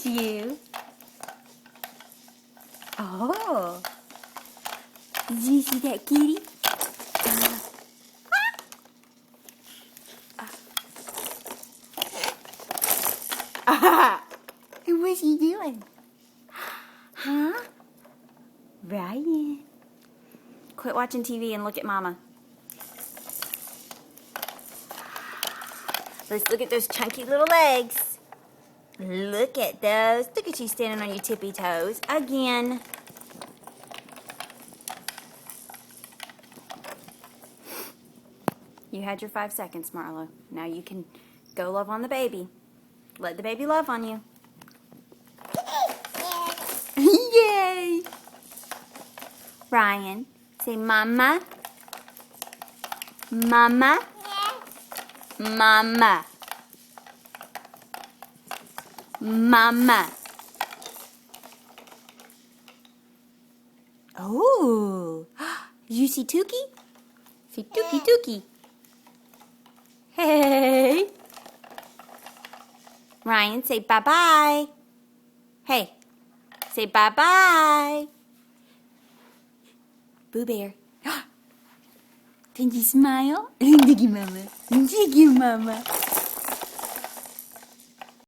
miss you. Oh. Did you see that kitty? What's he doing? Huh? Ryan. Quit watching TV and look at Mama. Let's look at those chunky little legs. Look at those. Look at you standing on your tippy toes again. You had your 5 seconds, Marlo. Now you can go love on the baby. Let the baby love on you. Yay! Ryan, say Mama. Mama. Mama. Mama. Oh, did you see Tukey? See Tukey, Tukey. Hey. Ryan, say bye-bye. Hey, say bye-bye. Boo Bear. Can you smile? Look at Mama. Look at Mama.